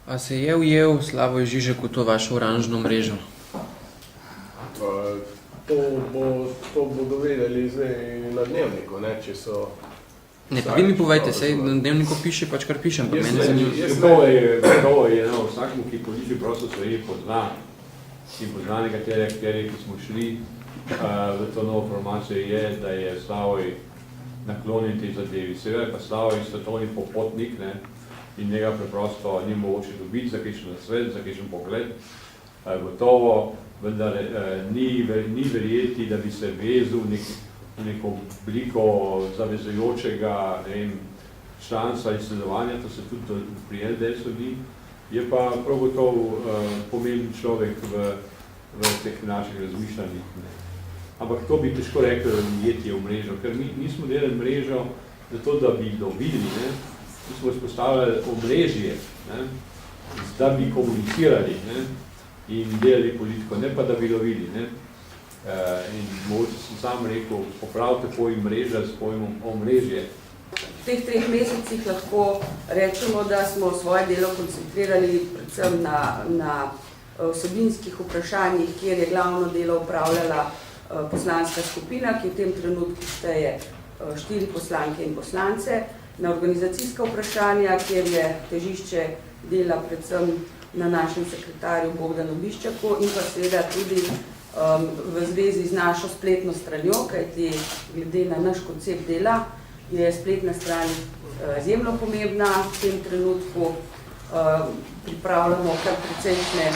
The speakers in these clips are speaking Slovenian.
A se je ujel Slavoj Žižek v to vašo oranžno mrežo? To bodo vedeli zdaj na Dnevniku, ne, če so... Ne, pa vi mi povejte, sej na Dnevniku piše, pač kar pišem, pa meni zanimivo. Gotovo je vsakmu, ki politični prostor Slovenije pozna, in pozna nekatere akterje, ki smo šli v to novo formacijo, je, da je Slavoj naklonjen tej zadevi. Seveda pa Slavoj je svetovni popotnik, ne, in njega preprosto ni mogoče dobiti za kakšen nasvet, za kakšen pogled. Gotovo, vendar ni verjeti, da bi se vezil v neko obliko zavezujočega članstva in sledovanja, to se tudi pri LDS vidi, je pa prav gotovo pomemben človek v teh naših razmišljanjih. Ampak to bi težko rekel, da jeti v mrežo, ker mi smo delali mrežo zato, da bi dobili, mi smo izpostavljali omrežje, da bi komunicirali in delali politiko, ne pa da bi lovili. In mogoče sem sam rekel, popravite pojem mreža s pojmom omrežje. V teh 3 mesecih lahko rečemo, da smo svoje delo koncentrirali predvsem na vsebinskih vprašanjih, kjer je glavno delo upravljala poslanska skupina, ki v tem trenutku šteje 4 poslanke in poslance, na organizacijska vprašanja, kjer je težišče dela predvsem na našem sekretarju Bogdanu Biščaku in pa seveda tudi v zvezi z našo spletno stranjo, kajti glede na naš koncept dela je spletna stran izjemno pomembna. V tem trenutku pripravljamo kar precejšnje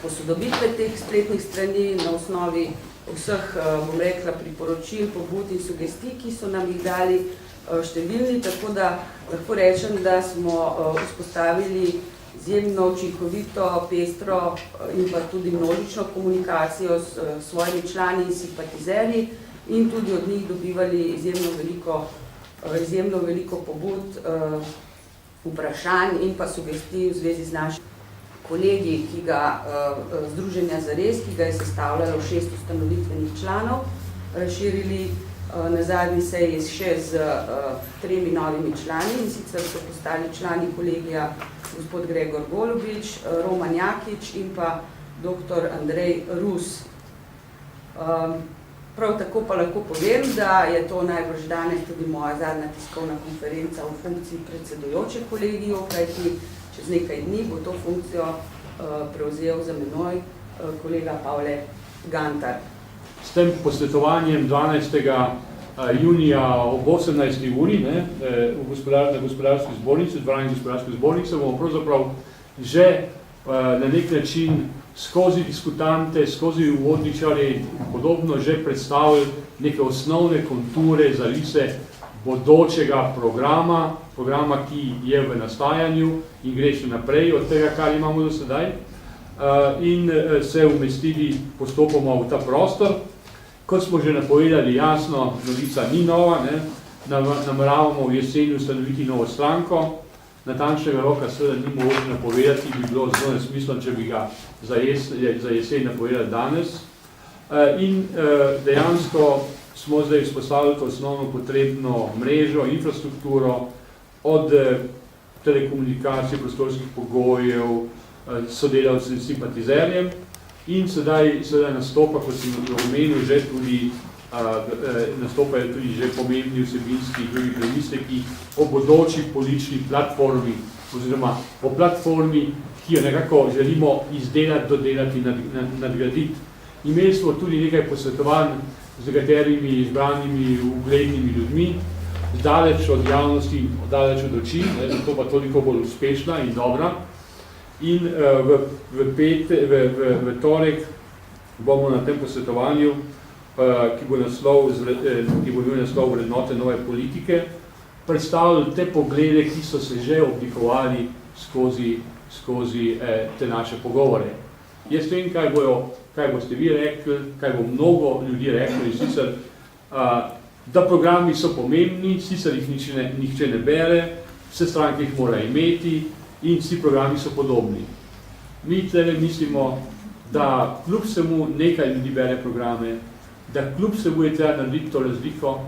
posodobitve teh spletnih strani na osnovi vseh, bom rekla, priporočil, pobud in sugestij, ki so nam jih dali številni, tako da lahko rečem, da smo vzpostavili izjemno učinkovito, pestro in pa tudi množično komunikacijo s svojimi člani in simpatizerji in tudi od njih dobivali izjemno veliko pobud, vprašanj in pa sugestij v zvezi z našim kolegi, ki ga Združenja Zares, ki ga je sestavljalo 6 ustanovitvenih članov, razširili na zadnji seji še z 3 novimi člani, in sicer so postali člani kolegija gospod Gregor Golubič, Roman Jakič in pa dr. Andrej Rus. Prav tako pa lahko povem, da je to najbrž danes tudi moja zadnja tiskovna konferenca v funkciji predsedujoče kolegiju, kajti čez nekaj dni bo to funkcijo prevzel za menoj kolega Pavle Gantar. S tem posvetovanjem 12. junija ob 18. uri na gospodarski zbornici, dvorani gospodarske zbornice, bomo pravzaprav že na nek način skozi diskutante, skozi uvodničarje in podobno že predstavili neke osnovne konture, zarise bodočega programa, ki je v nastajanju in gre še naprej od tega, kar imamo do sedaj, in se umestili postopoma v ta prostor. Kot smo že napovedali, jasno, novica ni nova, nameravamo v jeseni ustanoviti novo stranko, natančnega roka seveda ni mogoče napovedati, bi bilo zelo nesmiselno, če bi ga za jesen napovedali danes. In dejansko smo zdaj izpostavili to osnovno potrebno mrežo, infrastrukturo, od telekomunikacij, prostorskih pogojev, sodelavcem, simpatizerjem, in sedaj nastopa, kot sem omenil, že tudi nastopajo tudi že pomembni vsebinski drugi premisleki o bodoči politični platformi, oziroma o platformi, ki jo nekako želimo izdelati, dodelati in nadgraditi. Imeli smo tudi nekaj posvetovanj z nekaterimi izbranimi uglednimi ljudmi, daleč od javnosti, daleč od oči, zato pa toliko bolj uspešna in dobra. In v torek bomo na tem posvetovanju, ki bo imel naslov vrednote nove politike, predstavili te poglede, ki so se že oblikovali skozi te naše pogovore. Jaz vem, kaj boste vi rekli, kaj bo mnogo ljudi rekli, sicer, da programi so pomembni, sicer jih nihče ne bere, vse stranke jih mora imeti in vsi programi so podobni. Mi tle mislimo, da kljub vsemu nekaj ljudi bere programe, da kljub vsemu je treba narediti to razliko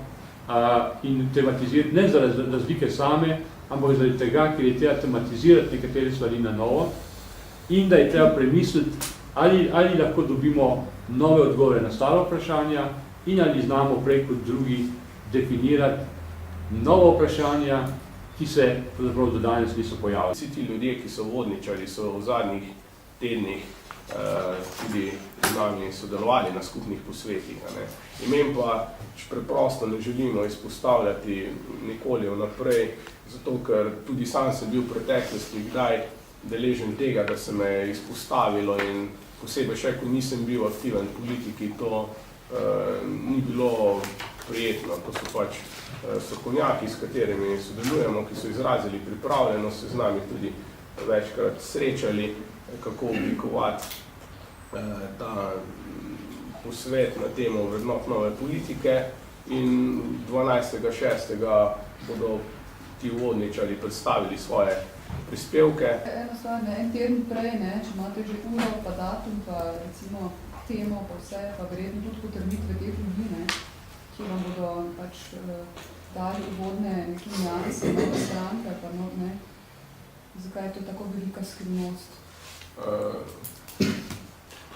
in tematizirati ne za razlike same, ampak zaradi tega, ker je treba tematizirati nekatere stvari na novo in da je treba premisliti, ali lahko dobimo nove odgovore na stara vprašanja in ali znamo prej kot drugi definirati nova vprašanja, ki se pravzaprav do danes niso pojavili. Vsi ti ljudje, ki so vodničari, so v zadnjih tednih tudi z nami sodelovali na skupnih posvetih. Imen pa preprosto ne želimo izpostavljati nikoli vnaprej, zato ker tudi sam sem bil v preteklosti kdaj deležen tega, da se me je izpostavilo in posebej še, ko nisem bil aktiven v politiki, to ni bilo prijetno. To so pač strokovnjaki, s katerimi sodelujemo, ki so izrazili pripravljenost, se z nami tudi večkrat srečali, kako oblikovati ta posvet na temo vrednot nove politike in 12.6. bodo ti uvodničari predstavili svoje prispevke. Eno stvar, en teden prej, če imate že uro, pa datum, pa recimo temo, pa vse, pa verjetno tudi potrditve teh ljudi, ki vam bodo pač dali uvodne neke nianse, nove stranke, pa ne. Zakaj je to tako velika skrivnost?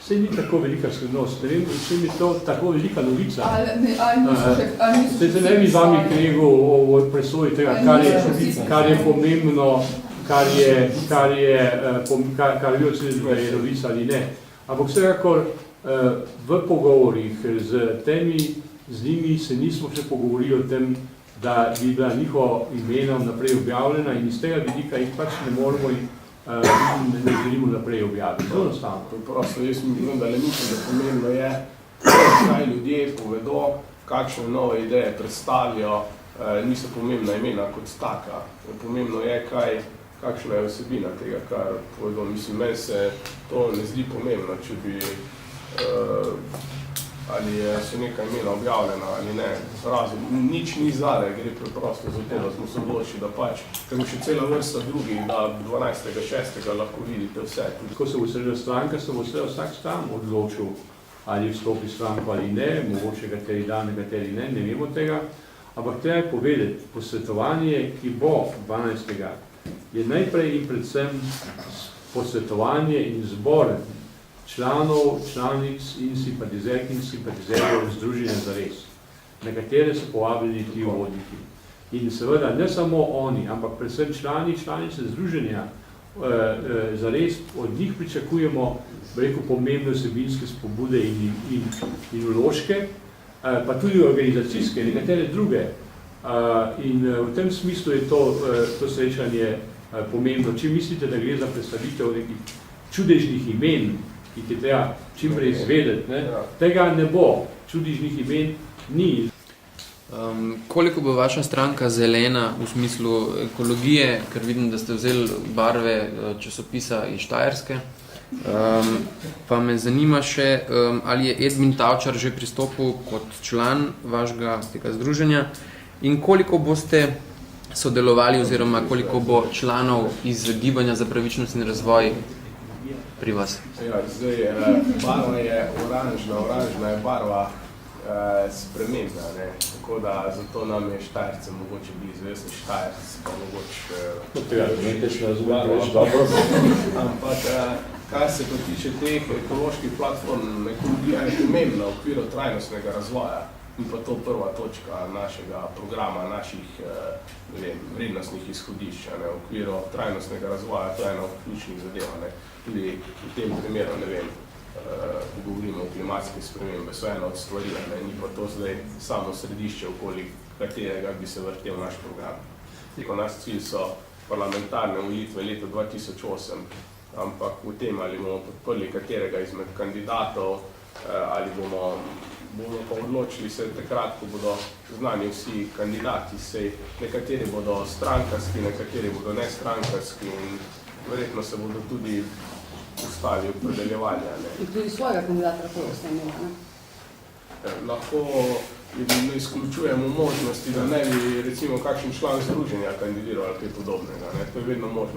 Sej ni tako velika skrivnost, ne vem, če mi to tako velika novica. Sej se ne bi z vami kregel o presoji tega, kar je pomembno, kar je novica ali ne. Ampak vsekakor v pogovorih z njimi se nismo še pogovorili o tem, da bi bila njihova imena naprej objavljena in iz tega vidika jih pač ne moramo in ne želimo naprej objaviti. Zelo enostavno. Prosto, jaz mislim, da le mislim, da pomembno je, kaj ljudje povedo, kakšne nove ideje predstavijo, niso pomembna imena kot taka. Pomembno je, kakšna je vsebina tega, kar povedo. Mislim, meni se to ne zdi pomembno, če bi ali so neka imena objavljena ali ne. Nič ni zare, gre preprosto za to, da smo se odločili, da pač, ker še cela vrsta drugih, da 12.6. lahko vidite vse. Ko se bo sredila stranka, se bo vsak sam odločil, ali vstopi stranko ali ne, mogoče kateri dan, kateri ne vemo tega. Ampak treba je povedati, posvetovanje, ki bo 12. je najprej in predvsem posvetovanje in zbor članov, članic in simpatizerk in simpatizerjev Združenja Zares, na katere so povabljeni ti uvodniki. In seveda ne samo oni, ampak predvsem članice Združenja Zares, od njih pričakujemo, pomembne vsebinske spobude in vložke, pa tudi organizacijske, nekatere druge. In v tem smislu je to srečanje pomembno. Če mislite, da gre za predstavitev nekih čudežnih imen, ki je treba čim prej izvedeti, tega ne bo, čudežnih imen ni. Koliko bo vaša stranka zelena v smislu ekologije, ker vidim, da ste vzeli barve časopisa iz Štajerske, pa me zanima še, ali je Edmin Tavčar že pristopil kot član vašega tega združenja in koliko boste sodelovali oziroma koliko bo članov iz Gibanja za pravičnost in razvoj pri vas? Ja, zdaj, barva je oranžna je barva spremembna, tako da zato nam je Štajerce mogoče blizu, jaz sem Štajerc, pa mogoče ampak kar se pa tiče teh ekoloških platform, ekologija je pomembna v okviru trajnostnega razvoja in pa to prva točka našega programa, naših vrednostnih izhodišč. V okviru trajnostnega razvoja to je ena od ključnih zadev. Tudi v tem primeru, govorimo o klimatskih spremembe, so ena od stvari, ni pa to zdaj samo središče, okoli katerega bi se vrtel naš program. Naš cilj so parlamentarne volitve leta 2008, ampak v tem, ali bomo podprli katerega izmed kandidatov, ali bomo pa odločili se takrat, ko bodo znani vsi kandidati, sej nekateri bodo strankarski, nekateri bodo nestrankarski in verjetno se bodo tudi ustali opredeljevanja. In tudi svojega kandidata lahko boste imeli, Lahko ne izključujemo možnosti, da ne bi recimo kakšen član združenja kandidiral ali kaj podobnega. To je vedno možno.